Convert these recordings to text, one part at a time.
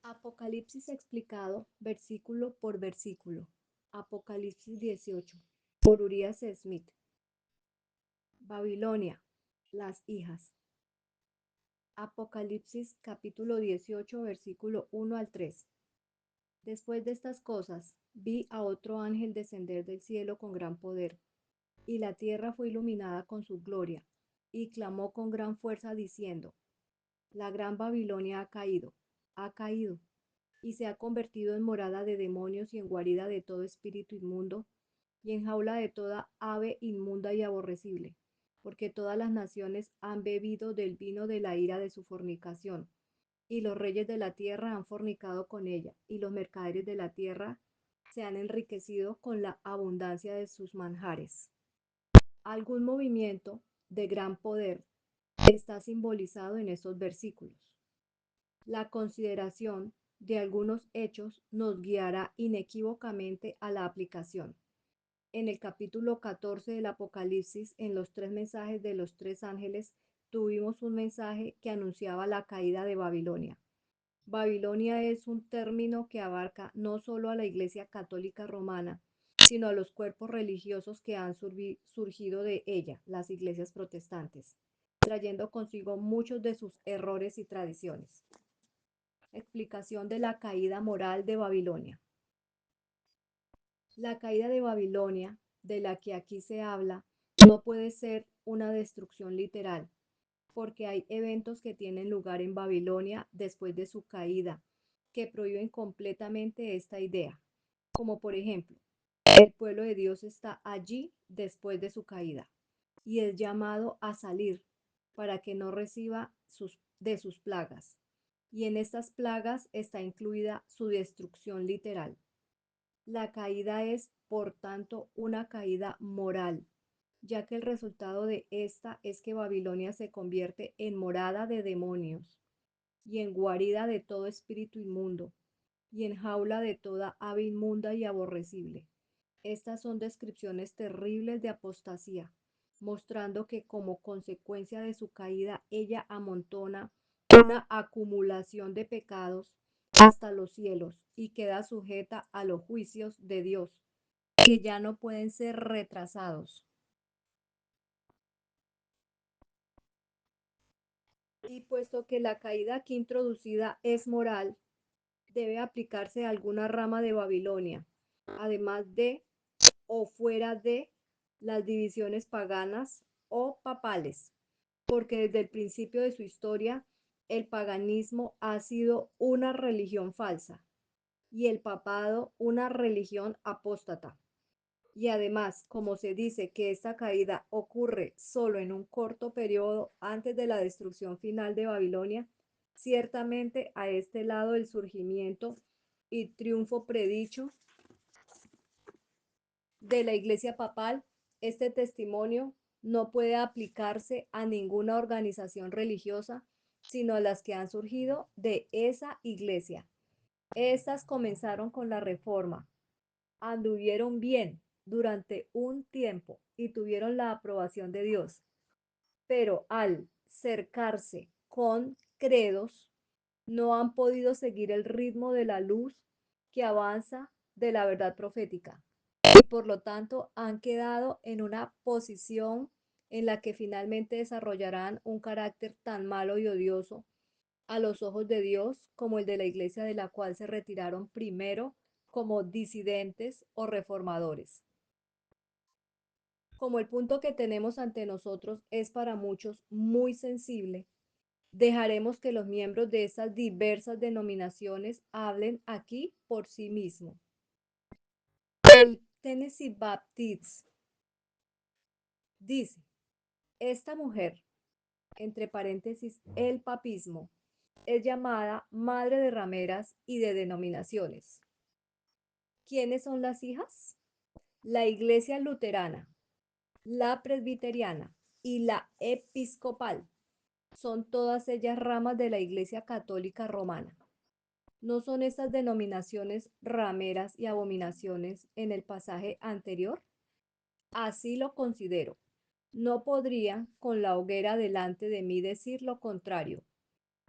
Apocalipsis explicado versículo por versículo. Apocalipsis 18. Por Urias Smith. Babilonia. Las hijas. Apocalipsis capítulo 18, versículo 1 al 3. Después de estas cosas, vi a otro ángel descender del cielo con gran poder, y la tierra fue iluminada con su gloria, y clamó con gran fuerza diciendo: La gran Babilonia ha caído, y se ha convertido en morada de demonios y en guarida de todo espíritu inmundo, y en jaula de toda ave inmunda y aborrecible, porque todas las naciones han bebido del vino de la ira de su fornicación, y los reyes de la tierra han fornicado con ella, y los mercaderes de la tierra se han enriquecido con la abundancia de sus manjares. Algún movimiento de gran poder está simbolizado en estos versículos. La consideración de algunos hechos nos guiará inequívocamente a la aplicación. En el capítulo 14 del Apocalipsis, en los tres mensajes de los tres ángeles, tuvimos un mensaje que anunciaba la caída de Babilonia. Babilonia es un término que abarca no solo a la Iglesia Católica Romana, sino a los cuerpos religiosos que han surgido de ella, las iglesias protestantes, trayendo consigo muchos de sus errores y tradiciones. Explicación de la caída moral de Babilonia. La caída de Babilonia, de la que aquí se habla, no puede ser una destrucción literal, porque hay eventos que tienen lugar en Babilonia después de su caída, que prohíben completamente esta idea, como por ejemplo, el pueblo de Dios está allí después de su caída y es llamado a salir para que no reciba de sus plagas. Y en estas plagas está incluida su destrucción literal. La caída es, por tanto, una caída moral, ya que el resultado de esta es que Babilonia se convierte en morada de demonios y en guarida de todo espíritu inmundo y en jaula de toda ave inmunda y aborrecible. Estas son descripciones terribles de apostasía, mostrando que como consecuencia de su caída ella amontona una acumulación de pecados hasta los cielos y queda sujeta a los juicios de Dios, que ya no pueden ser retrasados. Y puesto que la caída aquí introducida es moral, debe aplicarse a alguna rama de Babilonia, además de o fuera de las divisiones paganas o papales, porque desde el principio de su historia el paganismo ha sido una religión falsa y el papado una religión apóstata. Y además, como se dice que esta caída ocurre solo en un corto periodo antes de la destrucción final de Babilonia, ciertamente a este lado del surgimiento y triunfo predicho de la Iglesia Papal, este testimonio no puede aplicarse a ninguna organización religiosa, sino a las que han surgido de esa iglesia. Estas comenzaron con la Reforma, anduvieron bien durante un tiempo y tuvieron la aprobación de Dios, pero al cercarse con credos, no han podido seguir el ritmo de la luz que avanza de la verdad profética y por lo tanto han quedado en una posición en la que finalmente desarrollarán un carácter tan malo y odioso a los ojos de Dios como el de la iglesia de la cual se retiraron primero como disidentes o reformadores. Como el punto que tenemos ante nosotros es para muchos muy sensible, dejaremos que los miembros de estas diversas denominaciones hablen aquí por sí mismos. El Tennessee Baptist dice: esta mujer, entre paréntesis, el papismo, es llamada madre de rameras y de denominaciones. ¿Quiénes son las hijas? La iglesia luterana, la presbiteriana y la episcopal. Son todas ellas ramas de la iglesia católica romana. ¿No son estas denominaciones rameras y abominaciones en el pasaje anterior? Así lo considero. No podría, con la hoguera delante de mí, decir lo contrario.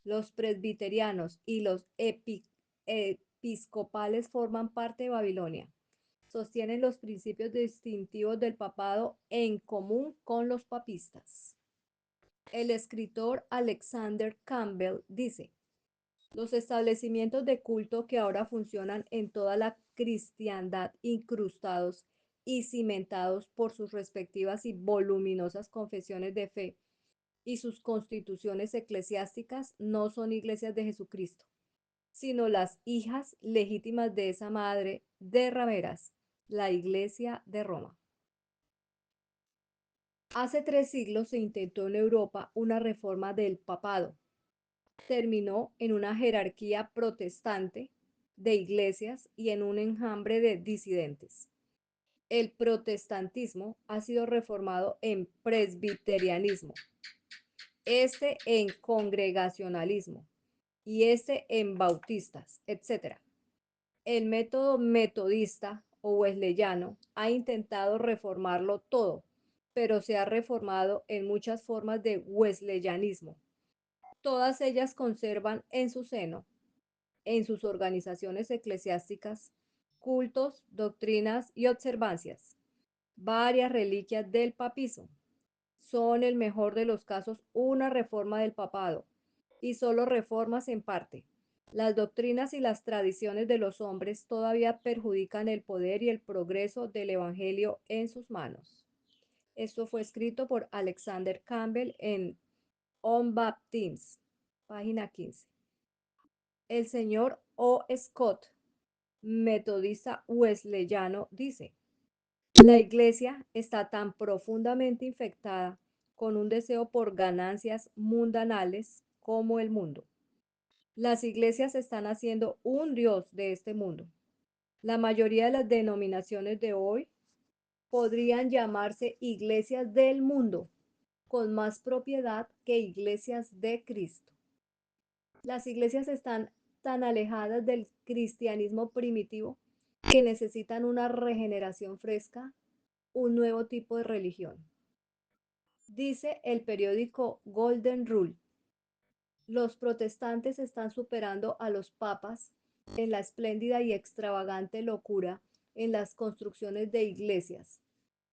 Los presbiterianos y los episcopales forman parte de Babilonia. Sostienen los principios distintivos del papado en común con los papistas. El escritor Alexander Campbell dice: los establecimientos de culto que ahora funcionan en toda la cristiandad, incrustados y cimentados por sus respectivas y voluminosas confesiones de fe y sus constituciones eclesiásticas, no son iglesias de Jesucristo, sino las hijas legítimas de esa madre de rameras, la Iglesia de Roma. Hace 3 siglos se intentó en Europa una reforma del papado. Terminó en una jerarquía protestante de iglesias y en un enjambre de disidentes. El protestantismo ha sido reformado en presbiterianismo, este en congregacionalismo y este en bautistas, etc. El método metodista o wesleyano ha intentado reformarlo todo, pero se ha reformado en muchas formas de wesleyanismo. Todas ellas conservan en su seno, en sus organizaciones eclesiásticas, cultos, doctrinas y observancias, varias reliquias del papismo. Son, el mejor de los casos, una reforma del papado, y solo reformas en parte. Las doctrinas y las tradiciones de los hombres todavía perjudican el poder y el progreso del Evangelio en sus manos. Esto fue escrito por Alexander Campbell en On Baptism, página 15. El señor O. Scott, metodista wesleyano, dice: la iglesia está tan profundamente infectada con un deseo por ganancias mundanales como el mundo. Las iglesias están haciendo un dios de este mundo. La mayoría de las denominaciones de hoy podrían llamarse iglesias del mundo, con más propiedad que iglesias de Cristo. Las iglesias están tan alejadas del cristianismo primitivo que necesitan una regeneración fresca, un nuevo tipo de religión. Dice el periódico Golden Rule: los protestantes están superando a los papas en la espléndida y extravagante locura en las construcciones de iglesias.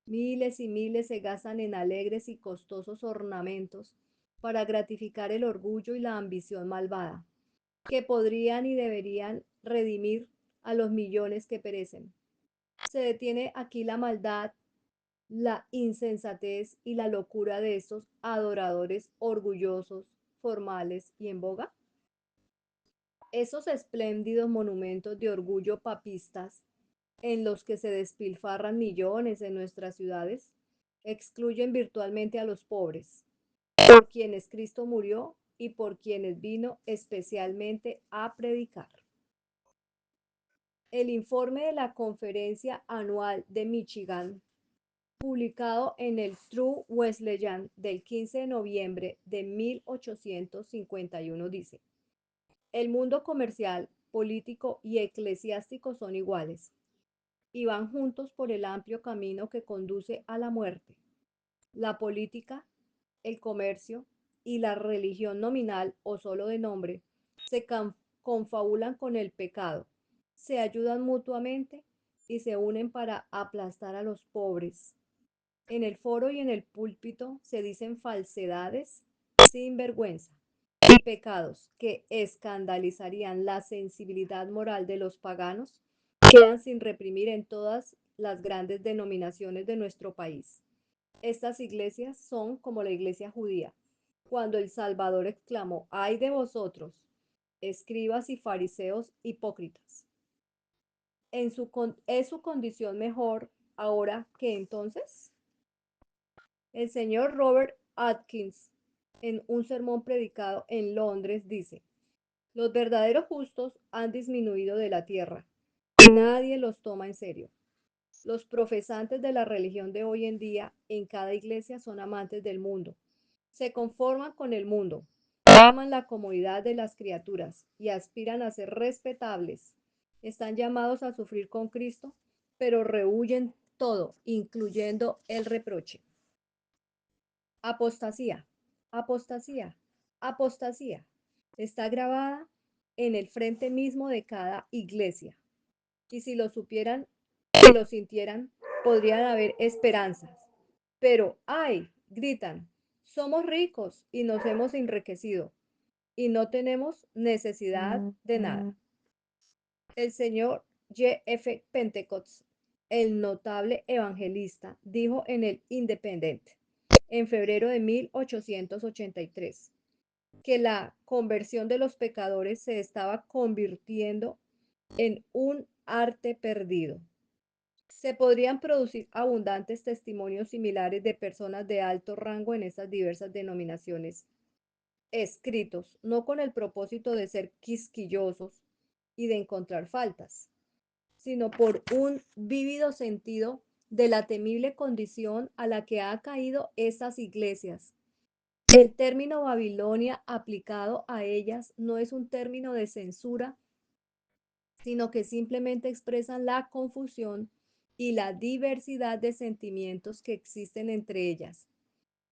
Miles y miles se gastan en alegres y costosos ornamentos para gratificar el orgullo y la ambición malvada, que podrían y deberían redimir a los millones que perecen. Se detiene aquí la maldad, la insensatez y la locura de estos adoradores orgullosos, formales y en boga. Esos espléndidos monumentos de orgullo papistas en los que se despilfarran millones en nuestras ciudades excluyen virtualmente a los pobres, por quienes Cristo murió y por quienes vino especialmente a predicar. El informe de la Conferencia Anual de Michigan, publicado en el True Wesleyan del 15 de noviembre de 1851, dice: el mundo comercial, político y eclesiástico son iguales y van juntos por el amplio camino que conduce a la muerte. La política, el comercio y la religión nominal o solo de nombre se confabulan con el pecado, se ayudan mutuamente y se unen para aplastar a los pobres. En el foro y en el púlpito se dicen falsedades sin vergüenza y pecados que escandalizarían la sensibilidad moral de los paganos quedan sin reprimir en todas las grandes denominaciones de nuestro país. Estas iglesias son como la iglesia judía, cuando el Salvador exclamó: ¡ay de vosotros, escribas y fariseos hipócritas! ¿Es su condición mejor ahora que entonces? El señor Robert Atkins, en un sermón predicado en Londres, dice: los verdaderos justos han disminuido de la tierra y nadie los toma en serio. Los profesantes de la religión de hoy en día en cada iglesia son amantes del mundo. Se conforman con el mundo, aman la comodidad de las criaturas y aspiran a ser respetables. Están llamados a sufrir con Cristo, pero rehúyen todo, incluyendo el reproche. Apostasía, apostasía, apostasía. Está grabada en el frente mismo de cada iglesia. Y si lo supieran y lo sintieran, podrían haber esperanzas. Pero, ¡ay! Gritan, somos ricos y nos hemos enriquecido y no tenemos necesidad de nada. El señor J. F. Pentecost, el notable evangelista, dijo en el Independent en febrero de 1883 que la conversión de los pecadores se estaba convirtiendo en un arte perdido. Se podrían producir abundantes testimonios similares de personas de alto rango en estas diversas denominaciones, escritos no con el propósito de ser quisquillosos y de encontrar faltas, sino por un vívido sentido de la temible condición a la que ha caído estas iglesias. El término Babilonia aplicado a ellas no es un término de censura, sino que simplemente expresan la confusión y la diversidad de sentimientos que existen entre ellas.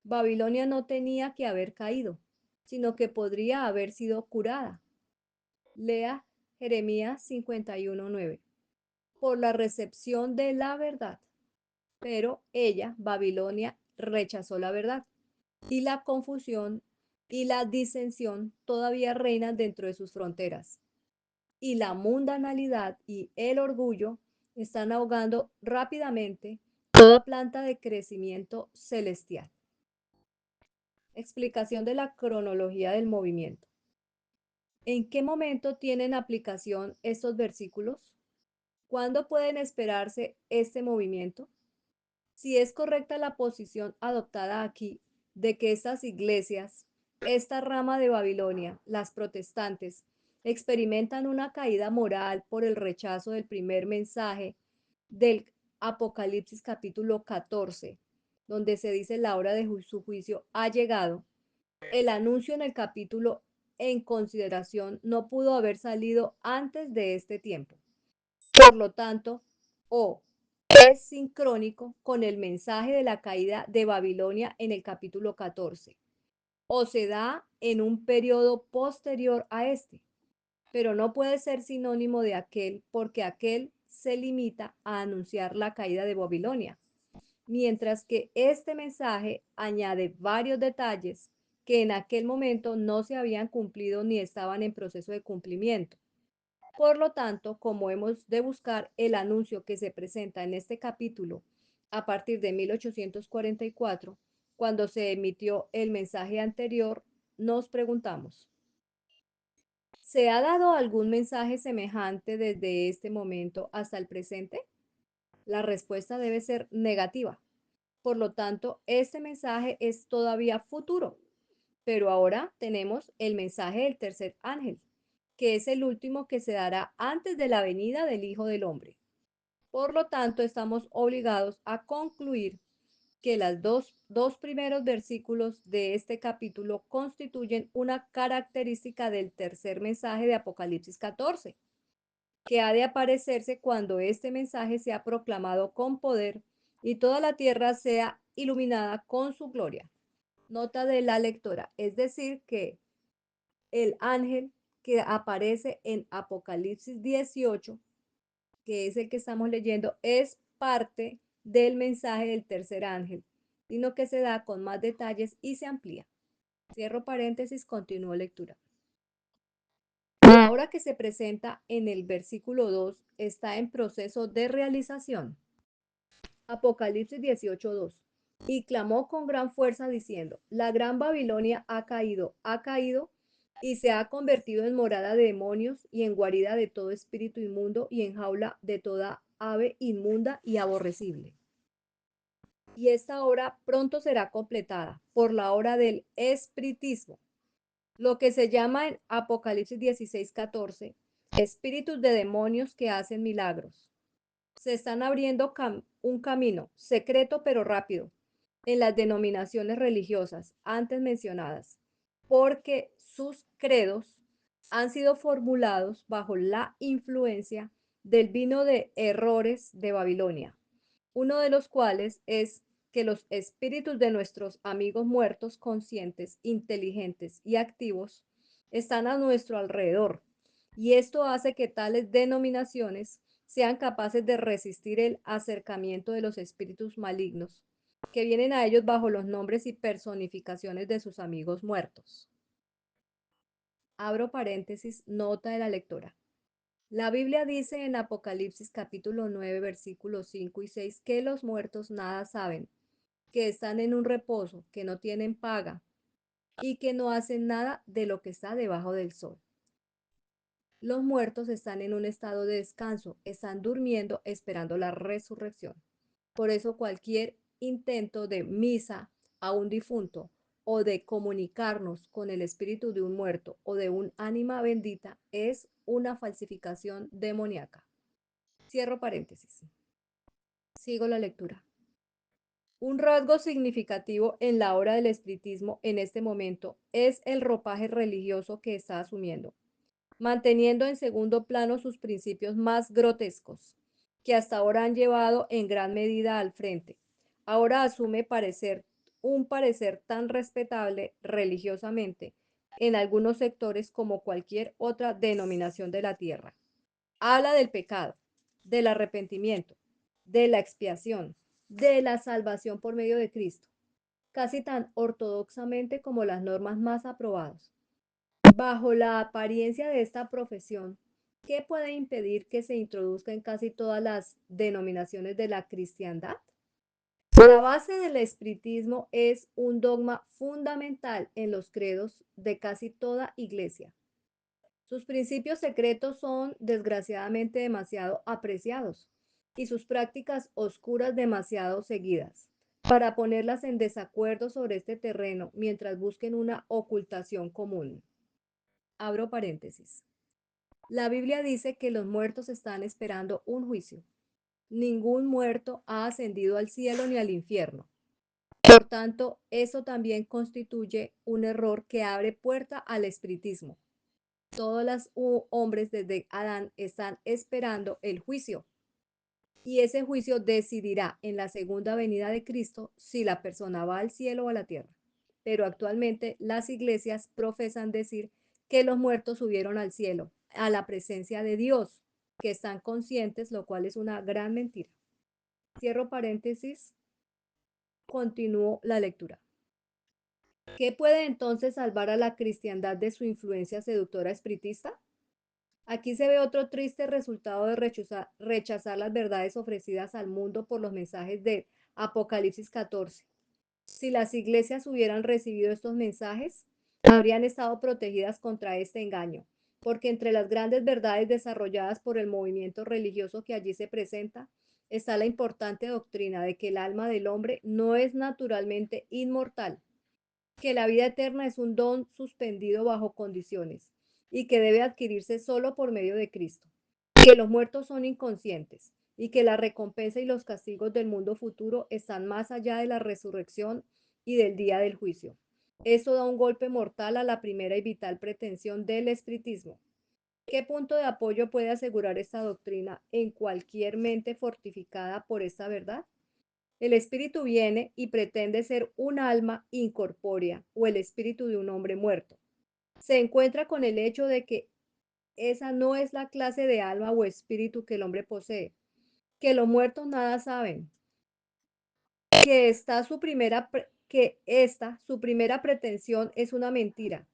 Babilonia no tenía que haber caído, sino que podría haber sido curada. Lea Jeremías 51:9. Por la recepción de la verdad. Pero ella, Babilonia, rechazó la verdad y la confusión y la disensión todavía reinan dentro de sus fronteras. Y la mundanalidad y el orgullo están ahogando rápidamente toda planta de crecimiento celestial. Explicación de la cronología del movimiento. ¿En qué momento tienen aplicación estos versículos? ¿Cuándo pueden esperarse este movimiento? Si es correcta la posición adoptada aquí de que estas iglesias, esta rama de Babilonia, las protestantes, experimentan una caída moral por el rechazo del primer mensaje del Apocalipsis capítulo 14, donde se dice la hora de su juicio ha llegado, el anuncio en el capítulo en consideración no pudo haber salido antes de este tiempo. Por lo tanto, o es sincrónico con el mensaje de la caída de Babilonia en el capítulo 14, o se da en un periodo posterior a este, pero no puede ser sinónimo de aquel porque aquel se limita a anunciar la caída de Babilonia, mientras que este mensaje añade varios detalles que en aquel momento no se habían cumplido ni estaban en proceso de cumplimiento. Por lo tanto, como hemos de buscar el anuncio que se presenta en este capítulo a partir de 1844, cuando se emitió el mensaje anterior, nos preguntamos, ¿se ha dado algún mensaje semejante desde este momento hasta el presente? La respuesta debe ser negativa. Por lo tanto, este mensaje es todavía futuro. Pero ahora tenemos el mensaje del tercer ángel, que es el último que se dará antes de la venida del Hijo del Hombre. Por lo tanto, estamos obligados a concluir que los dos primeros versículos de este capítulo constituyen una característica del tercer mensaje de Apocalipsis 14, que ha de aparecerse cuando este mensaje sea proclamado con poder y toda la tierra sea iluminada con su gloria. Nota de la lectora, es decir, que el ángel que aparece en Apocalipsis 18, que es el que estamos leyendo, es parte del mensaje del tercer ángel, sino que se da con más detalles y se amplía. Cierro paréntesis, continúo lectura. La obra que se presenta en el versículo 2 está en proceso de realización. Apocalipsis 18:2. Y clamó con gran fuerza diciendo, la gran Babilonia ha caído y se ha convertido en morada de demonios y en guarida de todo espíritu inmundo y en jaula de toda ave inmunda y aborrecible. Y esta obra pronto será completada por la obra del espiritismo, lo que se llama en Apocalipsis 16:14, espíritus de demonios que hacen milagros. Se están abriendo un camino secreto pero rápido en las denominaciones religiosas antes mencionadas, porque sus credos han sido formulados bajo la influencia del vino de errores de Babilonia, uno de los cuales es que los espíritus de nuestros amigos muertos conscientes, inteligentes y activos están a nuestro alrededor y esto hace que tales denominaciones sean capaces de resistir el acercamiento de los espíritus malignos, que vienen a ellos bajo los nombres y personificaciones de sus amigos muertos. Abro paréntesis, nota de la lectora. La Biblia dice en Apocalipsis capítulo 9, versículos 5 y 6 que los muertos nada saben, que están en un reposo, que no tienen paga y que no hacen nada de lo que está debajo del sol. Los muertos están en un estado de descanso, están durmiendo esperando la resurrección. Por eso cualquier intento de misa a un difunto o de comunicarnos con el espíritu de un muerto o de un ánima bendita es una falsificación demoníaca. Cierro paréntesis. Sigo la lectura. Un rasgo significativo en la obra del espiritismo en este momento es el ropaje religioso que está asumiendo, manteniendo en segundo plano sus principios más grotescos, que hasta ahora han llevado en gran medida al frente. Ahora asume un parecer tan respetable religiosamente en algunos sectores como cualquier otra denominación de la tierra. Habla del pecado, del arrepentimiento, de la expiación, de la salvación por medio de Cristo, casi tan ortodoxamente como las normas más aprobadas. Bajo la apariencia de esta profesión, ¿qué puede impedir que se introduzca en casi todas las denominaciones de la cristiandad? La base del espiritismo es un dogma fundamental en los credos de casi toda iglesia. Sus principios secretos son desgraciadamente demasiado apreciados y sus prácticas oscuras demasiado seguidas para ponerlas en desacuerdo sobre este terreno mientras busquen una ocultación común. Abro paréntesis. La Biblia dice que los muertos están esperando un juicio. Ningún muerto ha ascendido al cielo ni al infierno. Por tanto, eso también constituye un error que abre puerta al espiritismo. Todos los hombres desde Adán están esperando el juicio y ese juicio decidirá en la segunda venida de Cristo si la persona va al cielo o a la tierra. Pero actualmente las iglesias profesan decir que los muertos subieron al cielo, a la presencia de Dios, que están conscientes, lo cual es una gran mentira. Cierro paréntesis, continúo la lectura. ¿Qué puede entonces salvar a la cristiandad de su influencia seductora espiritista? Aquí se ve otro triste resultado de rechazar las verdades ofrecidas al mundo por los mensajes de Apocalipsis 14. Si las iglesias hubieran recibido estos mensajes, habrían estado protegidas contra este engaño, porque entre las grandes verdades desarrolladas por el movimiento religioso que allí se presenta, está la importante doctrina de que el alma del hombre no es naturalmente inmortal, que la vida eterna es un don suspendido bajo condiciones y que debe adquirirse solo por medio de Cristo, que los muertos son inconscientes y que la recompensa y los castigos del mundo futuro están más allá de la resurrección y del día del juicio. Esto da un golpe mortal a la primera y vital pretensión del espiritismo. ¿Qué punto de apoyo puede asegurar esta doctrina en cualquier mente fortificada por esta verdad? El espíritu viene y pretende ser un alma incorpórea o el espíritu de un hombre muerto. Se encuentra con el hecho de que esa no es la clase de alma o espíritu que el hombre posee, que los muertos nada saben, que esta, su primera pretensión es una mentira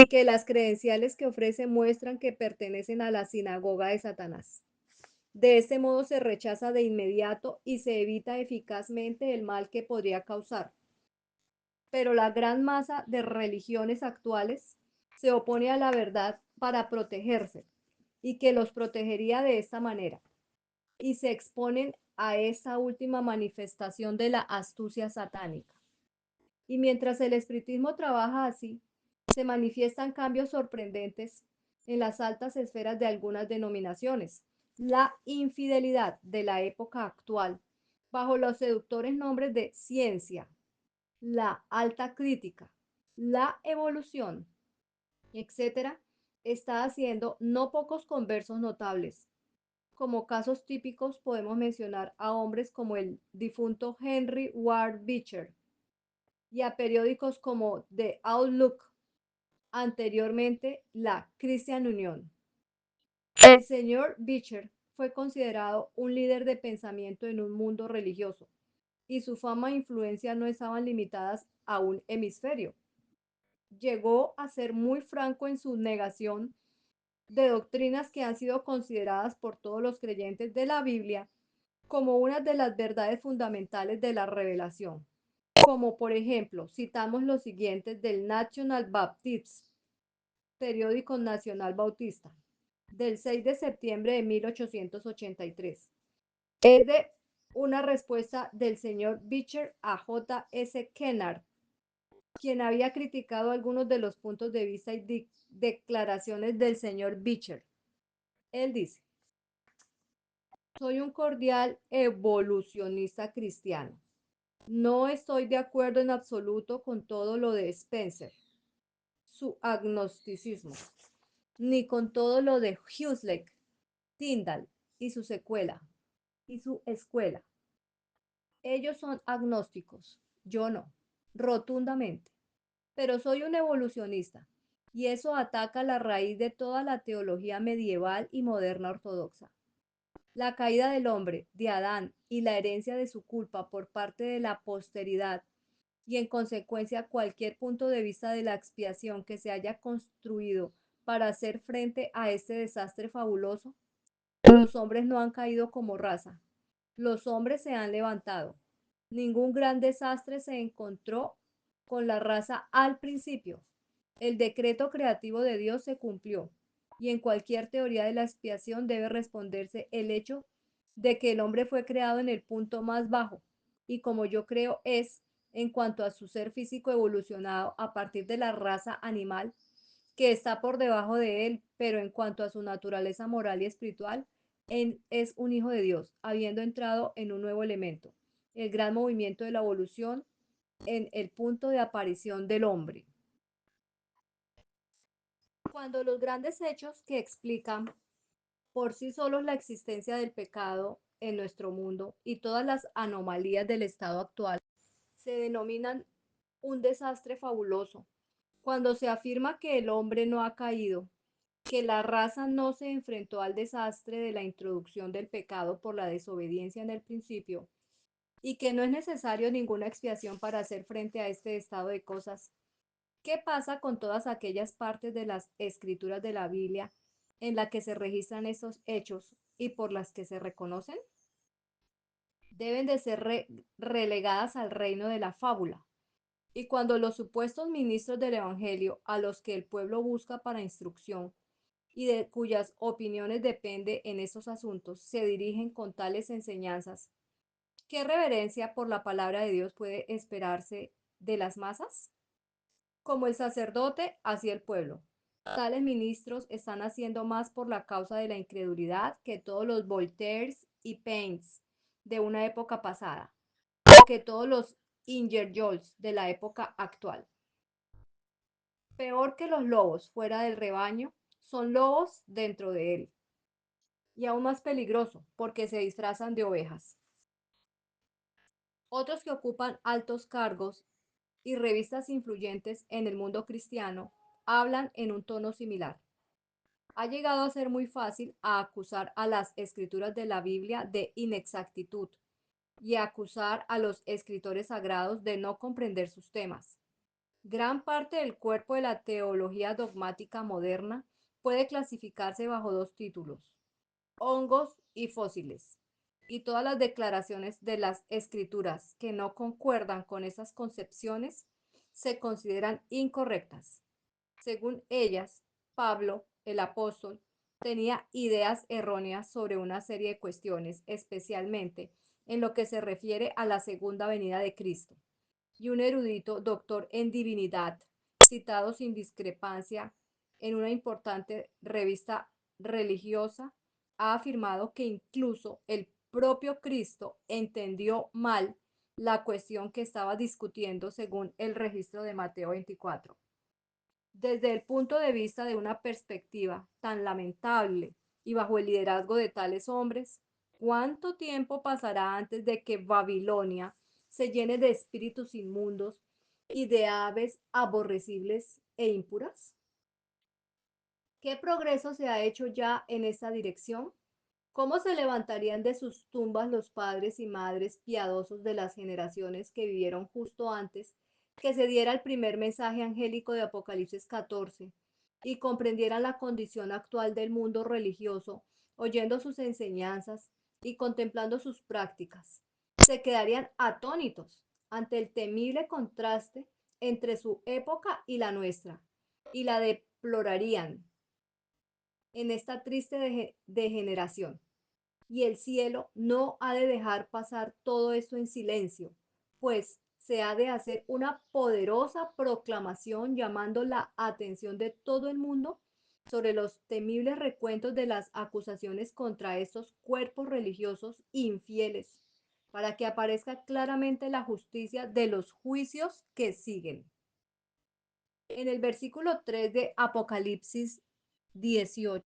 y que las credenciales que ofrece muestran que pertenecen a la sinagoga de Satanás. De este modo se rechaza de inmediato y se evita eficazmente el mal que podría causar. Pero la gran masa de religiones actuales se opone a la verdad para protegerse y que los protegería de esta manera y se exponen a esa última manifestación de la astucia satánica. Y mientras el espiritismo trabaja así, se manifiestan cambios sorprendentes en las altas esferas de algunas denominaciones. La infidelidad de la época actual, bajo los seductores nombres de ciencia, la alta crítica, la evolución, etcétera, está haciendo no pocos conversos notables. Como casos típicos podemos mencionar a hombres como el difunto Henry Ward Beecher y a periódicos como The Outlook, anteriormente la Christian Union. El señor Beecher fue considerado un líder de pensamiento en un mundo religioso, y su fama e influencia no estaban limitadas a un hemisferio. Llegó a ser muy franco en su negación de doctrinas que han sido consideradas por todos los creyentes de la Biblia como una de las verdades fundamentales de la revelación, como por ejemplo, citamos los siguientes del National Baptist, periódico nacional bautista, del 6 de septiembre de 1883. Es de una respuesta del señor Beecher a J. S. Kennard, quien había criticado algunos de los puntos de vista y declaraciones del señor Beecher. Él dice: soy un cordial evolucionista cristiano. No estoy de acuerdo en absoluto con todo lo de Spencer, su agnosticismo, ni con todo lo de Huxley, Tyndall y su secuela y su escuela. Ellos son agnósticos, yo no, rotundamente. Pero soy un evolucionista, y eso ataca la raíz de toda la teología medieval y moderna ortodoxa. La caída del hombre, de Adán, y la herencia de su culpa por parte de la posteridad, y en consecuencia cualquier punto de vista de la expiación que se haya construido para hacer frente a este desastre fabuloso. Los hombres no han caído como raza, los hombres se han levantado. Ningún gran desastre se encontró con la raza al principio. El decreto creativo de Dios se cumplió, y en cualquier teoría de la expiación debe responderse el hecho de que el hombre fue creado en el punto más bajo, y como yo creo es, en cuanto a su ser físico evolucionado a partir de la raza animal, que está por debajo de él, pero en cuanto a su naturaleza moral y espiritual, es un hijo de Dios, habiendo entrado en un nuevo elemento, el gran movimiento de la evolución en el punto de aparición del hombre. Cuando los grandes hechos que explican por sí solos la existencia del pecado en nuestro mundo y todas las anomalías del estado actual se denominan un desastre fabuloso, cuando se afirma que el hombre no ha caído, que la raza no se enfrentó al desastre de la introducción del pecado por la desobediencia en el principio, y que no es necesario ninguna expiación para hacer frente a este estado de cosas. ¿Qué pasa con todas aquellas partes de las escrituras de la Biblia en las que se registran estos hechos y por las que se reconocen? Deben de ser relegadas al reino de la fábula. Y cuando los supuestos ministros del Evangelio, a los que el pueblo busca para instrucción y de cuyas opiniones depende en estos asuntos, se dirigen con tales enseñanzas, ¿qué reverencia por la palabra de Dios puede esperarse de las masas? Como el sacerdote, así el pueblo. Tales ministros están haciendo más por la causa de la incredulidad que todos los Voltaires y Paines de una época pasada, o que todos los Ingersolls de la época actual. Peor que los lobos fuera del rebaño, son lobos dentro de él, y aún más peligroso, porque se disfrazan de ovejas. Otros que ocupan altos cargos y revistas influyentes en el mundo cristiano hablan en un tono similar. Ha llegado a ser muy fácil a acusar a las escrituras de la Biblia de inexactitud y a acusar a los escritores sagrados de no comprender sus temas. Gran parte del cuerpo de la teología dogmática moderna puede clasificarse bajo dos títulos: hongos y fósiles. Y todas las declaraciones de las escrituras que no concuerdan con esas concepciones se consideran incorrectas. Según ellas, Pablo, el apóstol, tenía ideas erróneas sobre una serie de cuestiones, especialmente en lo que se refiere a la segunda venida de Cristo. Y un erudito doctor en divinidad, citado sin discrepancia en una importante revista religiosa, ha afirmado que incluso el propio Cristo entendió mal la cuestión que estaba discutiendo según el registro de Mateo 24. Desde el punto de vista de una perspectiva tan lamentable y bajo el liderazgo de tales hombres, ¿cuánto tiempo pasará antes de que Babilonia se llene de espíritus inmundos y de aves aborrecibles e impuras? ¿Qué progreso se ha hecho ya en esta dirección? ¿Cómo se levantarían de sus tumbas los padres y madres piadosos de las generaciones que vivieron justo antes que se diera el primer mensaje angélico de Apocalipsis 14 y comprendieran la condición actual del mundo religioso, oyendo sus enseñanzas y contemplando sus prácticas? Se quedarían atónitos ante el temible contraste entre su época y la nuestra, y la deplorarían en esta triste degeneración. Y el cielo no ha de dejar pasar todo esto en silencio, pues se ha de hacer una poderosa proclamación llamando la atención de todo el mundo sobre los temibles recuentos de las acusaciones contra estos cuerpos religiosos infieles, para que aparezca claramente la justicia de los juicios que siguen. En el versículo 3 de Apocalipsis 18,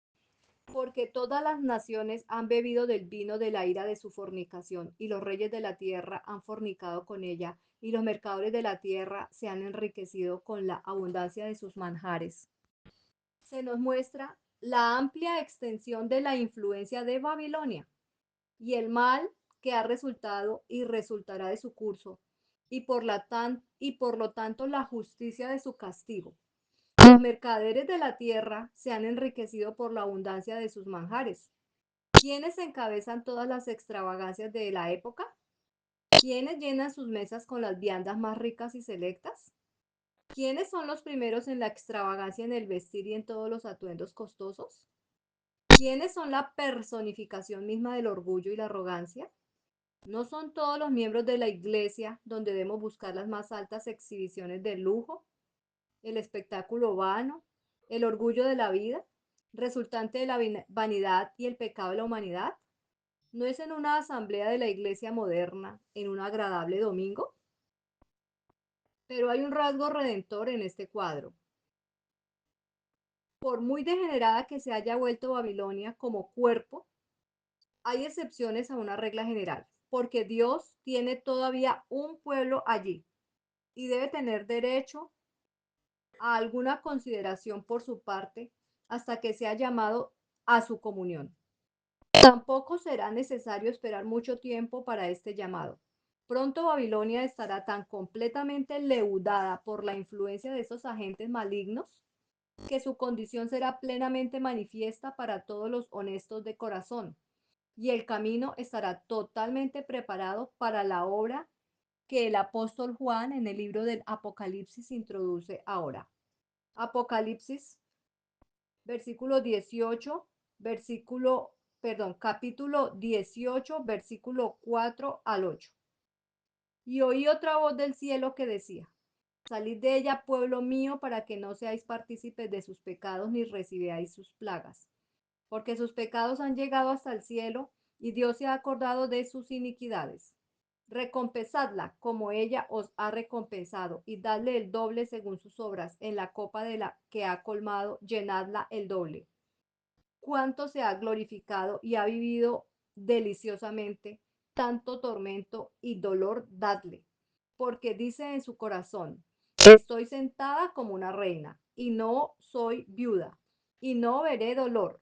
porque todas las naciones han bebido del vino de la ira de su fornicación, y los reyes de la tierra han fornicado con ella, y los mercaderes de la tierra se han enriquecido con la abundancia de sus manjares. Se nos muestra la amplia extensión de la influencia de Babilonia y el mal que ha resultado y resultará de su curso, y por lo tanto la justicia de su castigo. Los mercaderes de la tierra se han enriquecido por la abundancia de sus manjares. ¿Quiénes encabezan todas las extravagancias de la época? ¿Quiénes llenan sus mesas con las viandas más ricas y selectas? ¿Quiénes son los primeros en la extravagancia en el vestir y en todos los atuendos costosos? ¿Quiénes son la personificación misma del orgullo y la arrogancia? ¿No son todos los miembros de la iglesia donde debemos buscar las más altas exhibiciones de lujo, el espectáculo vano, el orgullo de la vida, resultante de la vanidad y el pecado de la humanidad? ¿No es en una asamblea de la iglesia moderna, en un agradable domingo? Pero hay un rasgo redentor en este cuadro. Por muy degenerada que se haya vuelto Babilonia como cuerpo, hay excepciones a una regla general, porque Dios tiene todavía un pueblo allí y debe tener derecho a alguna consideración por su parte hasta que sea llamado a su comunión. Tampoco será necesario esperar mucho tiempo para este llamado. Pronto Babilonia estará tan completamente leudada por la influencia de esos agentes malignos que su condición será plenamente manifiesta para todos los honestos de corazón, y el camino estará totalmente preparado para la obra que el apóstol Juan en el libro del Apocalipsis introduce ahora. Apocalipsis, versículo 18, capítulo 18, versículo 4 al 8. Y oí otra voz del cielo que decía: Salid de ella, pueblo mío, para que no seáis partícipes de sus pecados ni recibáis sus plagas, porque sus pecados han llegado hasta el cielo, y Dios se ha acordado de sus iniquidades. Recompensadla como ella os ha recompensado, y dadle el doble según sus obras. En la copa de la que ha colmado, llenadla el doble. Cuánto se ha glorificado y ha vivido deliciosamente, tanto tormento y dolor dadle, porque dice en su corazón: estoy sentada como una reina, y no soy viuda, y no veré dolor.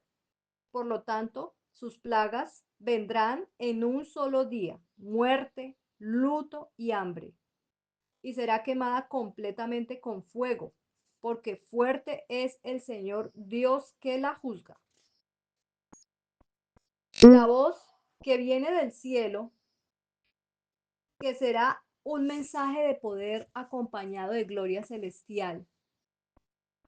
Por lo tanto, sus plagas vendrán en un solo día: muerte, luto y hambre. Y será quemada completamente con fuego, porque fuerte es el Señor Dios que la juzga. La voz que viene del cielo, que será un mensaje de poder acompañado de gloria celestial.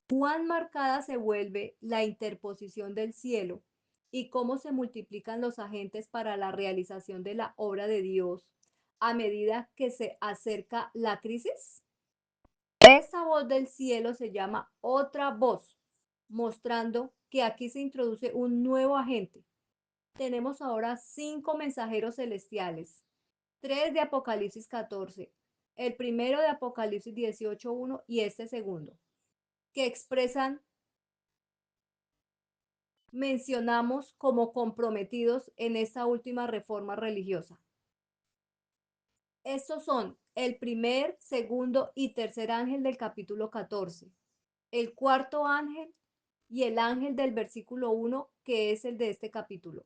Cuán marcada se vuelve la interposición del cielo y cómo se multiplican los agentes para la realización de la obra de Dios a medida que se acerca la crisis. Esa voz del cielo se llama otra voz, mostrando que aquí se introduce un nuevo agente. Tenemos ahora 5 mensajeros celestiales: 3 de Apocalipsis 14, el primero de Apocalipsis 18:1 y este segundo, que expresan, mencionamos como comprometidos en esta última reforma religiosa. Estos son el primer, segundo y tercer ángel del capítulo 14, el cuarto ángel y el ángel del versículo 1, que es el de este capítulo.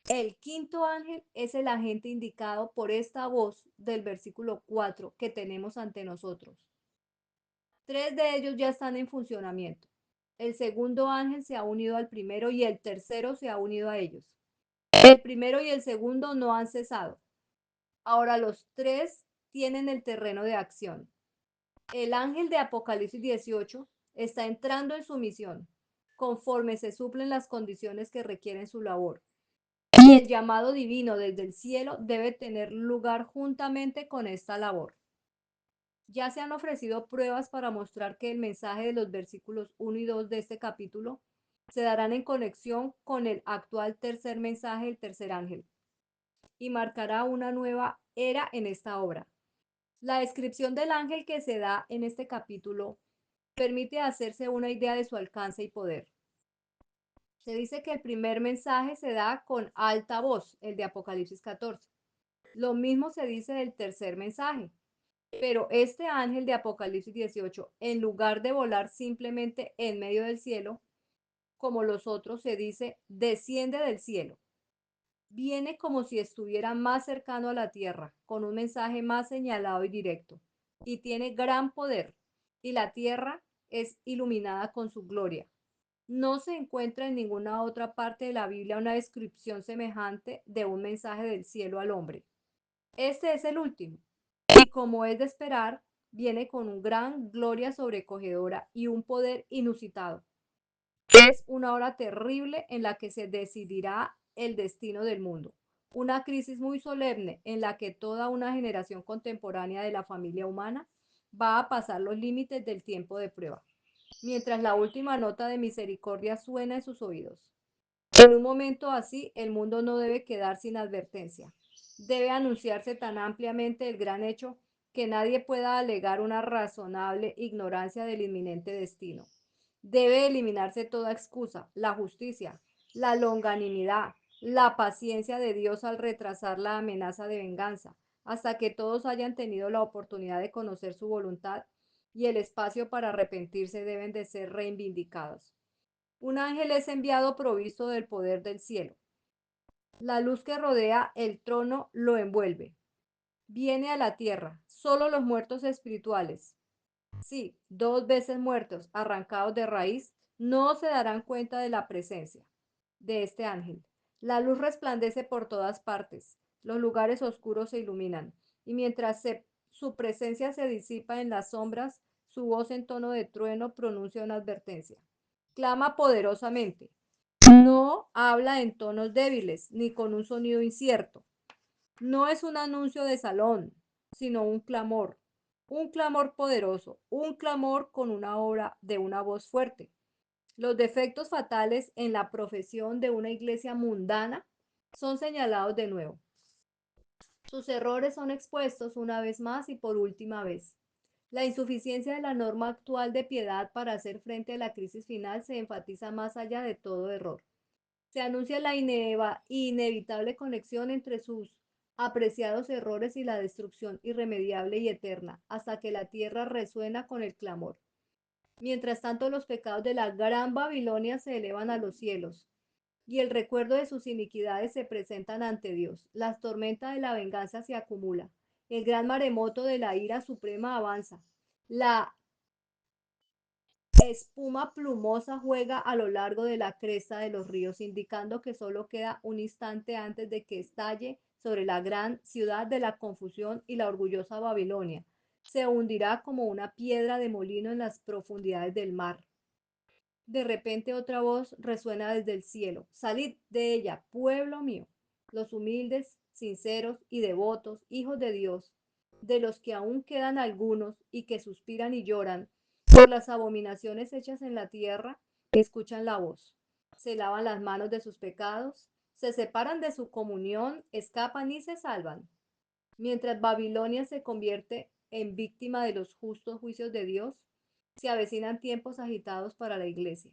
El quinto ángel es el agente indicado por esta voz del versículo 4 que tenemos ante nosotros. 3 de ellos ya están en funcionamiento. El segundo ángel se ha unido al primero y el tercero se ha unido a ellos. El primero y el segundo no han cesado. Ahora los 3 tienen el terreno de acción. El ángel de Apocalipsis 18 está entrando en su misión, conforme se suplen las condiciones que requieren su labor. Y el llamado divino desde el cielo debe tener lugar juntamente con esta labor. Ya se han ofrecido pruebas para mostrar que el mensaje de los versículos 1 y 2 de este capítulo se darán en conexión con el actual tercer mensaje del tercer ángel y marcará una nueva era en esta obra. La descripción del ángel que se da en este capítulo permite hacerse una idea de su alcance y poder. Se dice que el primer mensaje se da con alta voz, el de Apocalipsis 14. Lo mismo se dice del tercer mensaje. Pero este ángel de Apocalipsis 18, en lugar de volar simplemente en medio del cielo, como los otros, se dice, desciende del cielo. Viene como si estuviera más cercano a la tierra, con un mensaje más señalado y directo. Y tiene gran poder. Y la tierra es iluminada con su gloria. No se encuentra en ninguna otra parte de la Biblia una descripción semejante de un mensaje del cielo al hombre. Este es el último. Y como es de esperar, viene con una gran gloria sobrecogedora y un poder inusitado. Es una hora terrible en la que se decidirá el destino del mundo. Una crisis muy solemne en la que toda una generación contemporánea de la familia humana va a pasar los límites del tiempo de prueba, mientras la última nota de misericordia suena en sus oídos. En un momento así, el mundo no debe quedar sin advertencia. Debe anunciarse tan ampliamente el gran hecho que nadie pueda alegar una razonable ignorancia del inminente destino. Debe eliminarse toda excusa, la justicia, la longanimidad, la paciencia de Dios al retrasar la amenaza de venganza, hasta que todos hayan tenido la oportunidad de conocer su voluntad y el espacio para arrepentirse deben de ser reivindicados. Un ángel es enviado provisto del poder del cielo. La luz que rodea el trono lo envuelve. Viene a la tierra. Solo los muertos espirituales, sí, 2 veces muertos, arrancados de raíz, no se darán cuenta de la presencia de este ángel. La luz resplandece por todas partes. Los lugares oscuros se iluminan. Y mientras su presencia se disipa en las sombras, su voz en tono de trueno pronuncia una advertencia. Clama poderosamente. No habla en tonos débiles ni con un sonido incierto. No es un anuncio de salón, sino un clamor poderoso, un clamor con una obra de una voz fuerte. Los defectos fatales en la profesión de una iglesia mundana son señalados de nuevo. Sus errores son expuestos una vez más y por última vez. La insuficiencia de la norma actual de piedad para hacer frente a la crisis final se enfatiza más allá de todo error. Se anuncia la inevitable conexión entre sus apreciados errores y la destrucción irremediable y eterna, hasta que la tierra resuena con el clamor. Mientras tanto, los pecados de la gran Babilonia se elevan a los cielos, y el recuerdo de sus iniquidades se presentan ante Dios. La tormenta de la venganza se acumula. El gran maremoto de la ira suprema avanza. La espuma plumosa juega a lo largo de la cresta de los ríos, indicando que solo queda un instante antes de que estalle sobre la gran ciudad de la confusión y la orgullosa Babilonia. Se hundirá como una piedra de molino en las profundidades del mar. De repente otra voz resuena desde el cielo. Salid de ella, pueblo mío, los humildes, sinceros y devotos, hijos de Dios, de los que aún quedan algunos y que suspiran y lloran por las abominaciones hechas en la tierra, escuchan la voz, se lavan las manos de sus pecados, se separan de su comunión, escapan y se salvan. Mientras Babilonia se convierte en víctima de los justos juicios de Dios, se avecinan tiempos agitados para la iglesia.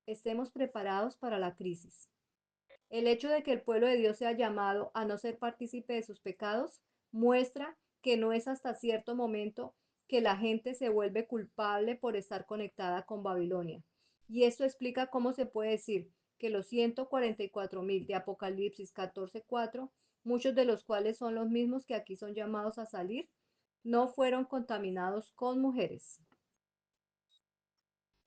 Estemos preparados para la crisis. El hecho de que el pueblo de Dios sea llamado a no ser partícipe de sus pecados muestra que no es hasta cierto momento que la gente se vuelve culpable por estar conectada con Babilonia. Y esto explica cómo se puede decir que los 144.000 de Apocalipsis 14:4, muchos de los cuales son los mismos que aquí son llamados a salir, no fueron contaminados con mujeres.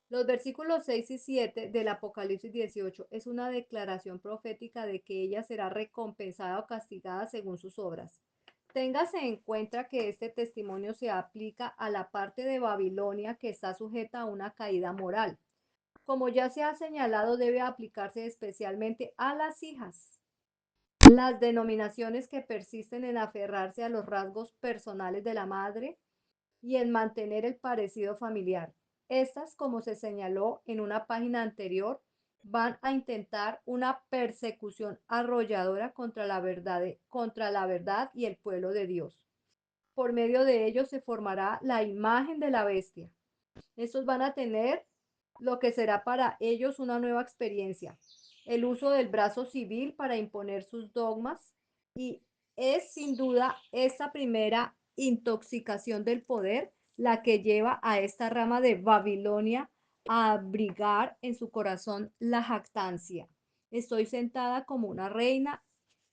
Los versículos 6 y 7 del Apocalipsis 18 es una declaración profética de que ella será recompensada o castigada según sus obras. Téngase en cuenta que este testimonio se aplica a la parte de Babilonia que está sujeta a una caída moral. Como ya se ha señalado, debe aplicarse especialmente a las hijas. Las denominaciones que persisten en aferrarse a los rasgos personales de la madre y en mantener el parecido familiar. Estas, como se señaló en una página anterior, van a intentar una persecución arrolladora contra la verdad y el pueblo de Dios. Por medio de ellos se formará la imagen de la bestia. Estos van a tener lo que será para ellos una nueva experiencia, el uso del brazo civil para imponer sus dogmas, y es sin duda esta primera intoxicación del poder la que lleva a esta rama de Babilonia a abrigar en su corazón la jactancia. Estoy sentada como una reina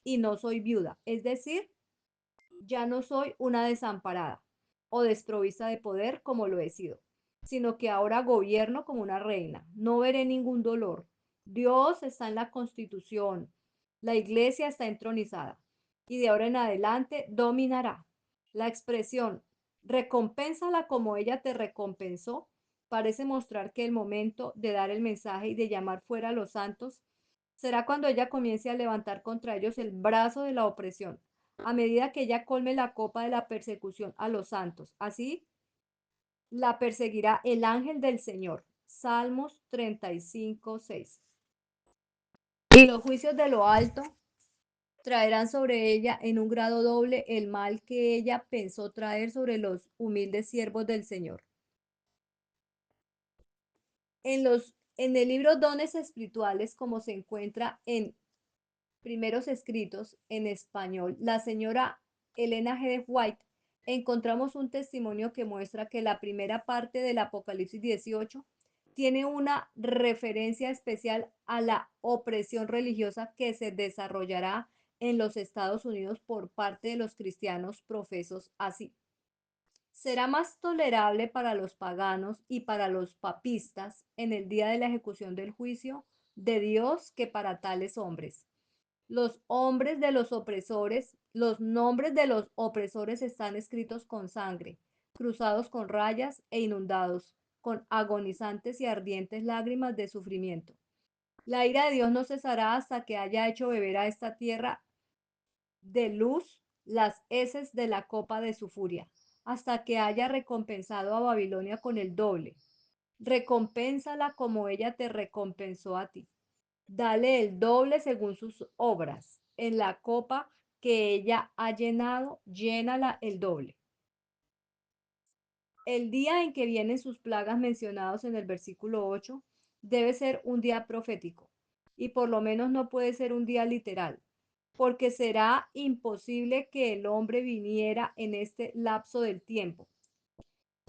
y no soy viuda, es decir, ya no soy una desamparada o desprovista de poder como lo he sido, sino que ahora gobierno como una reina. No veré ningún dolor. Dios está en la constitución. La iglesia está entronizada y de ahora en adelante dominará. La expresión recompénsala como ella te recompensó parece mostrar que el momento de dar el mensaje y de llamar fuera a los santos será cuando ella comience a levantar contra ellos el brazo de la opresión, a medida que ella colme la copa de la persecución a los santos. Así la perseguirá el ángel del Señor. Salmos 35:6. Y los juicios de lo alto traerán sobre ella en un grado doble el mal que ella pensó traer sobre los humildes siervos del Señor. En el libro Dones Espirituales, como se encuentra en primeros escritos en español, la señora Elena G. de White, encontramos un testimonio que muestra que la primera parte del Apocalipsis 18 tiene una referencia especial a la opresión religiosa que se desarrollará en los Estados Unidos por parte de los cristianos profesos así. Será más tolerable para los paganos y para los papistas en el día de la ejecución del juicio de Dios que para tales hombres. Los hombres de los opresores, los nombres de los opresores están escritos con sangre, cruzados con rayas e inundados con agonizantes y ardientes lágrimas de sufrimiento. La ira de Dios no cesará hasta que haya hecho beber a esta tierra de luz las heces de la copa de su furia, hasta que haya recompensado a Babilonia con el doble. Recompénsala como ella te recompensó a ti. Dale el doble según sus obras. En la copa que ella ha llenado, llénala el doble. El día en que vienen sus plagas mencionados en el versículo 8 debe ser un día profético y por lo menos no puede ser un día literal, porque será imposible que el hombre viniera en este lapso del tiempo,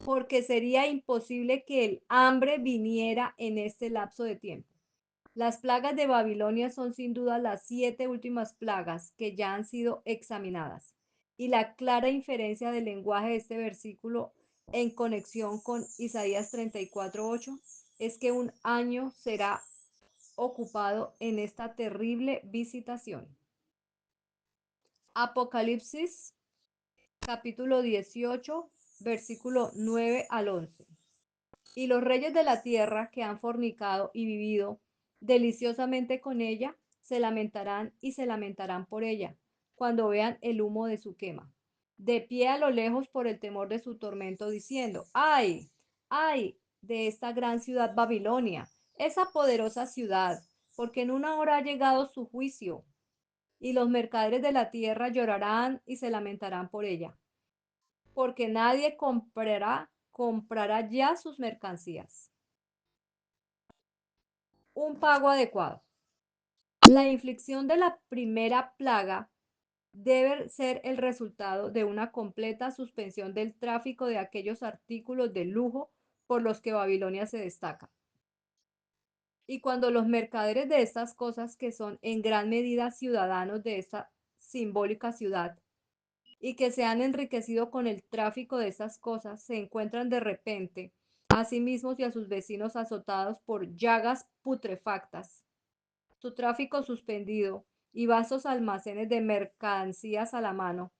porque sería imposible que el hambre viniera en este lapso de tiempo. Las plagas de Babilonia son sin duda las 7 últimas plagas que ya han sido examinadas. Y la clara inferencia del lenguaje de este versículo en conexión con Isaías 34:8 es que un año será ocupado en esta terrible visitación. Apocalipsis capítulo 18, versículo 9 al 11. Y los reyes de la tierra que han fornicado y vivido deliciosamente con ella, se lamentarán y se lamentarán por ella, cuando vean el humo de su quema, de pie a lo lejos por el temor de su tormento, diciendo, ay, ay, de esta gran ciudad Babilonia, esa poderosa ciudad, porque en una hora ha llegado su juicio, y los mercaderes de la tierra llorarán y se lamentarán por ella, porque nadie comprará ya sus mercancías. Un pago adecuado. La inflicción de la primera plaga debe ser el resultado de una completa suspensión del tráfico de aquellos artículos de lujo por los que Babilonia se destaca. Y cuando los mercaderes de estas cosas, que son en gran medida ciudadanos de esta simbólica ciudad, y que se han enriquecido con el tráfico de estas cosas, se encuentran de repente a sí mismos y a sus vecinos azotados por llagas putrefactas, su tráfico suspendido y vastos almacenes de mercancías a la mano.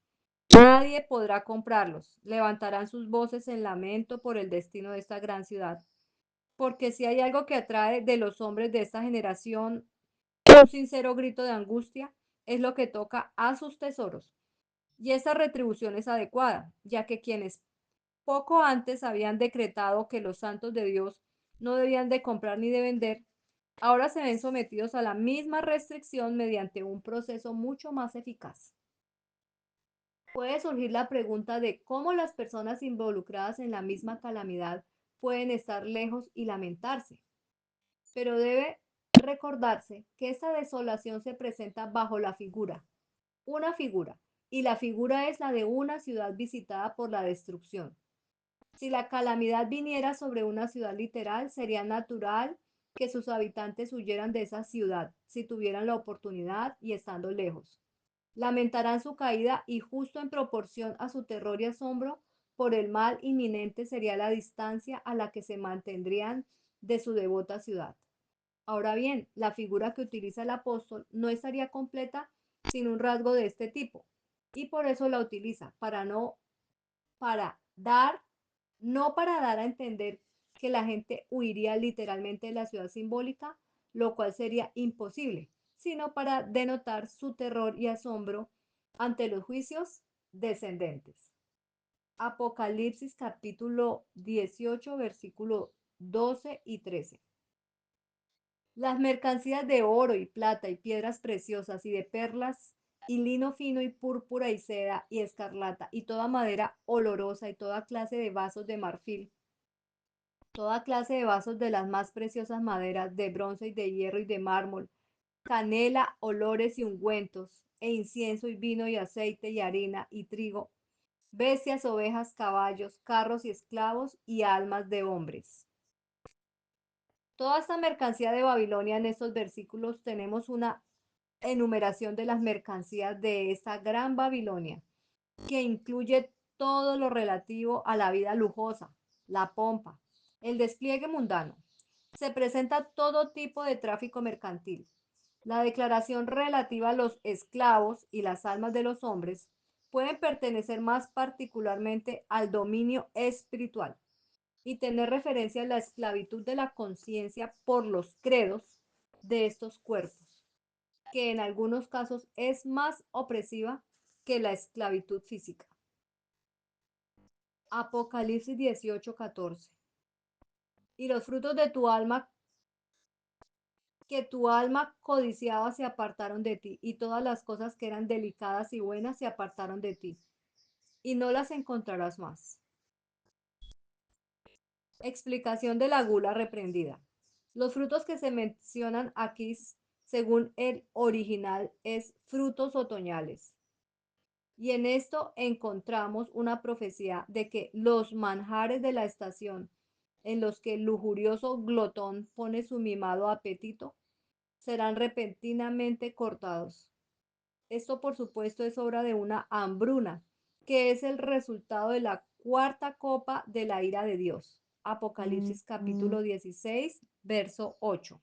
Nadie podrá comprarlos. Levantarán sus voces en lamento por el destino de esta gran ciudad. Porque si hay algo que atrae de los hombres de esta generación un sincero grito de angustia, es lo que toca a sus tesoros. Y esta retribución es adecuada, ya que quienes poco antes habían decretado que los santos de Dios no debían de comprar ni de vender, ahora se ven sometidos a la misma restricción mediante un proceso mucho más eficaz. Puede surgir la pregunta de cómo las personas involucradas en la misma calamidad pueden estar lejos y lamentarse, pero debe recordarse que esta desolación se presenta bajo la figura, una figura, y la figura es la de una ciudad visitada por la destrucción. Si la calamidad viniera sobre una ciudad literal, sería natural que sus habitantes huyeran de esa ciudad si tuvieran la oportunidad y estando lejos. Lamentarán su caída y justo en proporción a su terror y asombro por el mal inminente sería la distancia a la que se mantendrían de su devota ciudad. Ahora bien, la figura que utiliza el apóstol no estaría completa sin un rasgo de este tipo y por eso la utiliza para dar no para dar a entender que la gente huiría literalmente de la ciudad simbólica, lo cual sería imposible, sino para denotar su terror y asombro ante los juicios descendentes. Apocalipsis capítulo 18, versículo 12 y 13. Las mercancías de oro y plata y piedras preciosas y de perlas y lino fino y púrpura y seda y escarlata y toda madera olorosa y toda clase de vasos de marfil, toda clase de vasos de las más preciosas maderas, de bronce y de hierro y de mármol, canela, olores y ungüentos, e incienso y vino y aceite y harina y trigo, bestias, ovejas, caballos, carros y esclavos y almas de hombres. Toda esta mercancía de Babilonia en estos versículos tenemos una enumeración de las mercancías de esta gran Babilonia, que incluye todo lo relativo a la vida lujosa, la pompa, el despliegue mundano. Se presenta todo tipo de tráfico mercantil. La declaración relativa a los esclavos y las almas de los hombres pueden pertenecer más particularmente al dominio espiritual y tener referencia a la esclavitud de la conciencia por los credos de estos cuerpos, que en algunos casos es más opresiva que la esclavitud física. Apocalipsis 18:14. Y los frutos de tu alma que tu alma codiciaba se apartaron de ti, y todas las cosas que eran delicadas y buenas se apartaron de ti, y no las encontrarás más. Explicación de la gula reprendida. Los frutos que se mencionan aquí, según el original, es frutos otoñales. Y en esto encontramos una profecía de que los manjares de la estación, en los que el lujurioso glotón pone su mimado apetito, serán repentinamente cortados. Esto, por supuesto, es obra de una hambruna, que es el resultado de la cuarta copa de la ira de Dios. Apocalipsis capítulo 16, verso 8.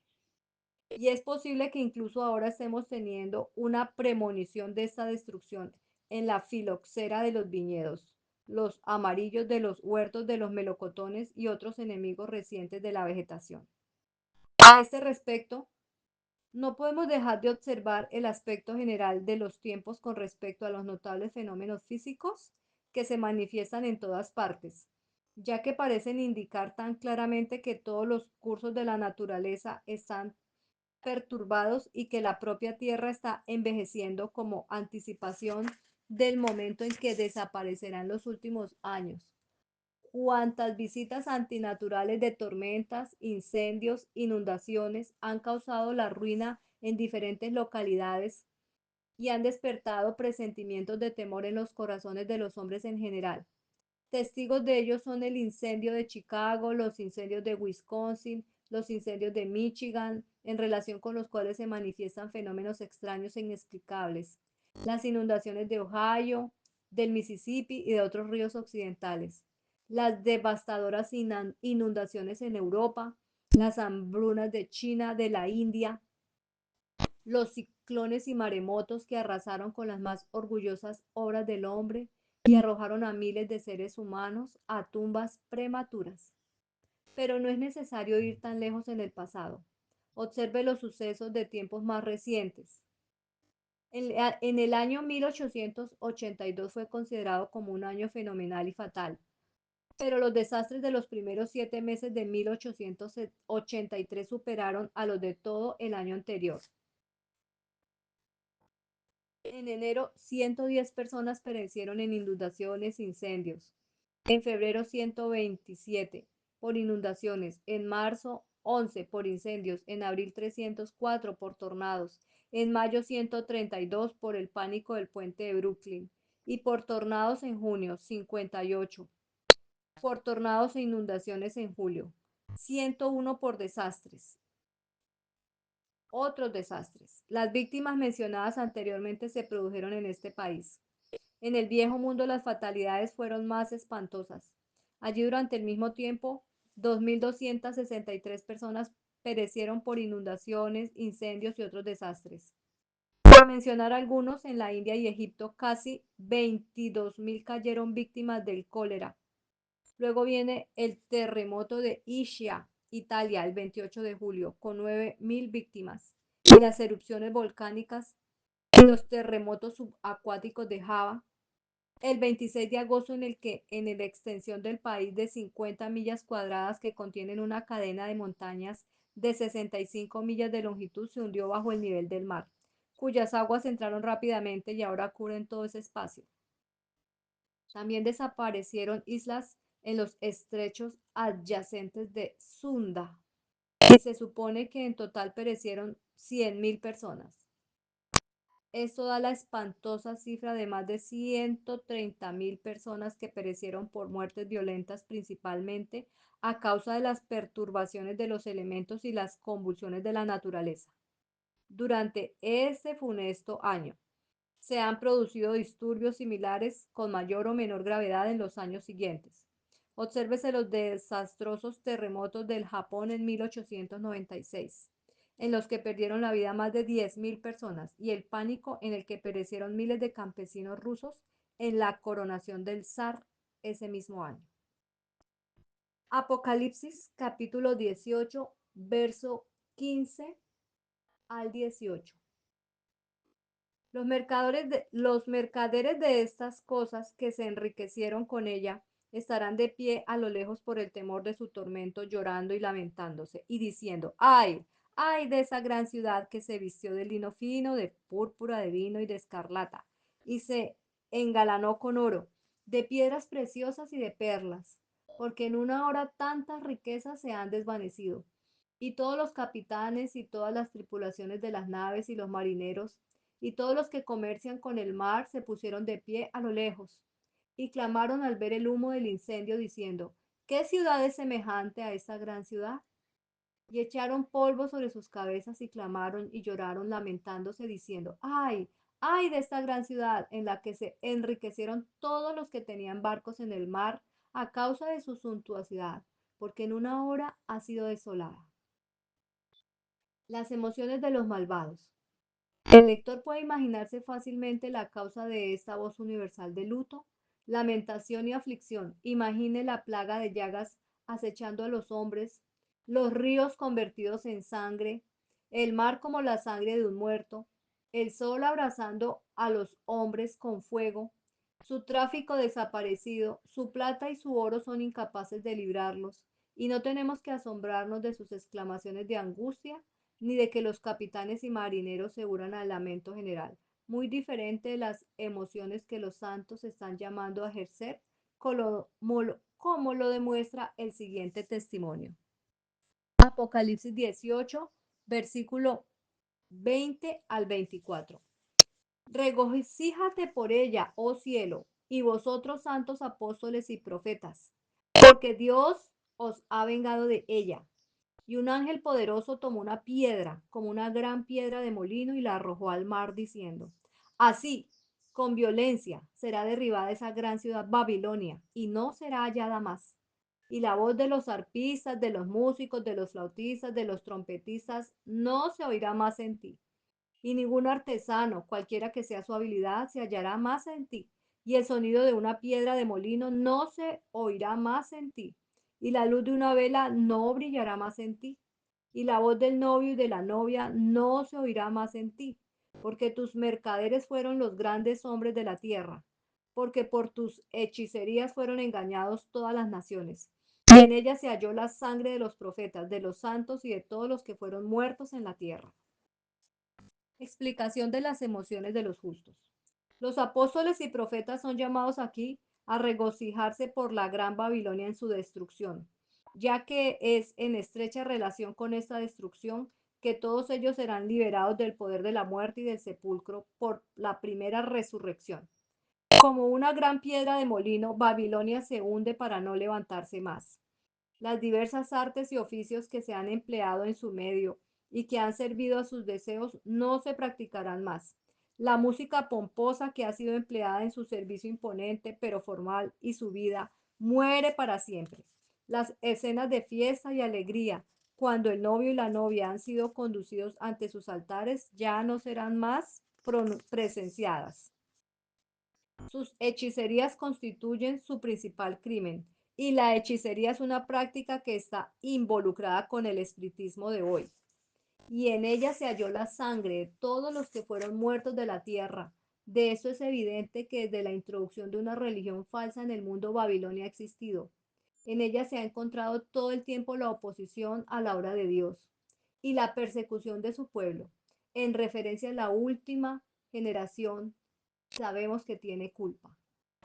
Y es posible que incluso ahora estemos teniendo una premonición de esta destrucción en la filoxera de los viñedos, los amarillos de los huertos de los melocotones y otros enemigos recientes de la vegetación. A este respecto, no podemos dejar de observar el aspecto general de los tiempos con respecto a los notables fenómenos físicos que se manifiestan en todas partes, ya que parecen indicar tan claramente que todos los cursos de la naturaleza están perturbados y que la propia Tierra está envejeciendo como anticipación del momento en que desaparecerán los últimos años. Cuantas visitas antinaturales de tormentas, incendios, inundaciones han causado la ruina en diferentes localidades y han despertado presentimientos de temor en los corazones de los hombres en general. Testigos de ello son el incendio de Chicago, los incendios de Wisconsin, los incendios de Michigan, en relación con los cuales se manifiestan fenómenos extraños e inexplicables, las inundaciones de Ohio, del Mississippi y de otros ríos occidentales, las devastadoras inundaciones en Europa, las hambrunas de China, de la India, los ciclones y maremotos que arrasaron con las más orgullosas obras del hombre y arrojaron a miles de seres humanos a tumbas prematuras. Pero no es necesario ir tan lejos en el pasado. Observe los sucesos de tiempos más recientes. En el año 1882 fue considerado como un año fenomenal y fatal, pero los desastres de los primeros 7 meses de 1883 superaron a los de todo el año anterior. En enero, 110 personas perecieron en inundaciones e incendios. En febrero, 127 por inundaciones. En marzo, 11 por incendios. En abril, 304 por tornados. En mayo, 132 por el pánico del puente de Brooklyn. Y por tornados en junio, 58. Por tornados e inundaciones en julio. 101 por desastres. Otros desastres. Las víctimas mencionadas anteriormente se produjeron en este país. En el viejo mundo las fatalidades fueron más espantosas. Allí durante el mismo tiempo, 2.263 personas perecieron por inundaciones, incendios y otros desastres. Por mencionar algunos, en la India y Egipto casi 22.000 cayeron víctimas del cólera. Luego viene el terremoto de Ischia, Italia, el 28 de julio, con 9.000 víctimas. Y las erupciones volcánicas y los terremotos subacuáticos de Java, el 26 de agosto, en la extensión del país de 50 millas cuadradas que contienen una cadena de montañas de 65 millas de longitud, se hundió bajo el nivel del mar, cuyas aguas entraron rápidamente y ahora cubren todo ese espacio. También desaparecieron islas en los estrechos adyacentes de Sunda y se supone que en total perecieron 100.000 personas. Esto da la espantosa cifra de más de 130.000 personas que perecieron por muertes violentas, principalmente a causa de las perturbaciones de los elementos y las convulsiones de la naturaleza. Durante ese funesto año, se han producido disturbios similares con mayor o menor gravedad en los años siguientes. Obsérvese los desastrosos terremotos del Japón en 1896, en los que perdieron la vida más de 10.000 personas, y el pánico en el que perecieron miles de campesinos rusos en la coronación del zar ese mismo año. Apocalipsis capítulo 18, verso 15 al 18. Los mercaderes de estas cosas que se enriquecieron con ella estarán de pie a lo lejos por el temor de su tormento, llorando y lamentándose, y diciendo, ay, ay de esa gran ciudad que se vistió de lino fino, de púrpura, de vino y de escarlata, y se engalanó con oro, de piedras preciosas y de perlas, porque en una hora tantas riquezas se han desvanecido. Y todos los capitanes y todas las tripulaciones de las naves y los marineros y todos los que comercian con el mar se pusieron de pie a lo lejos y clamaron al ver el humo del incendio diciendo, ¿qué ciudad es semejante a esta gran ciudad? Y echaron polvo sobre sus cabezas y clamaron y lloraron lamentándose diciendo, ay, ay de esta gran ciudad en la que se enriquecieron todos los que tenían barcos en el mar a causa de su suntuosidad, porque en una hora ha sido desolada. Las emociones de los malvados. El lector puede imaginarse fácilmente la causa de esta voz universal de luto, lamentación y aflicción. Imagine la plaga de llagas acechando a los hombres, los ríos convertidos en sangre, el mar como la sangre de un muerto, el sol abrazando a los hombres con fuego, su tráfico desaparecido, su plata y su oro son incapaces de librarlos, y no tenemos que asombrarnos de sus exclamaciones de angustia ni de que los capitanes y marineros se unan al lamento general, muy diferente de las emociones que los santos están llamando a ejercer, como lo demuestra el siguiente testimonio. Apocalipsis 18, versículo 20 al 24. Regocíjate por ella, oh cielo, y vosotros santos apóstoles y profetas, porque Dios os ha vengado de ella. Y un ángel poderoso tomó una piedra, como una gran piedra de molino, y la arrojó al mar, diciendo: Así, con violencia, será derribada esa gran ciudad Babilonia, y no será hallada más. Y la voz de los arpistas, de los músicos, de los flautistas, de los trompetistas, no se oirá más en ti. Y ningún artesano, cualquiera que sea su habilidad, se hallará más en ti. Y el sonido de una piedra de molino no se oirá más en ti. Y la luz de una vela no brillará más en ti. Y la voz del novio y de la novia no se oirá más en ti. Porque tus mercaderes fueron los grandes hombres de la tierra. Porque por tus hechicerías fueron engañados todas las naciones. Y en ella se halló la sangre de los profetas, de los santos y de todos los que fueron muertos en la tierra. Explicación de las emociones de los justos. Los apóstoles y profetas son llamados aquí a regocijarse por la gran Babilonia en su destrucción, ya que es en estrecha relación con esta destrucción que todos ellos serán liberados del poder de la muerte y del sepulcro por la primera resurrección. Como una gran piedra de molino, Babilonia se hunde para no levantarse más. Las diversas artes y oficios que se han empleado en su medio y que han servido a sus deseos no se practicarán más. La música pomposa que ha sido empleada en su servicio imponente pero formal y su vida muere para siempre. Las escenas de fiesta y alegría, cuando el novio y la novia han sido conducidos ante sus altares, ya no serán más presenciadas. Sus hechicerías constituyen su principal crimen, y la hechicería es una práctica que está involucrada con el espiritismo de hoy. Y en ella se halló la sangre de todos los que fueron muertos de la tierra. De eso es evidente que desde la introducción de una religión falsa en el mundo Babilonia ha existido. En ella se ha encontrado todo el tiempo la oposición a la obra de Dios y la persecución de su pueblo. En referencia a la última generación, sabemos que tiene culpa.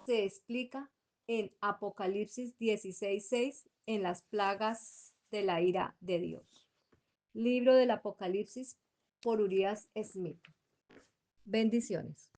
Se explica en Apocalipsis 16:6 en las plagas de la ira de Dios. Libro del Apocalipsis por Urias Smith. Bendiciones.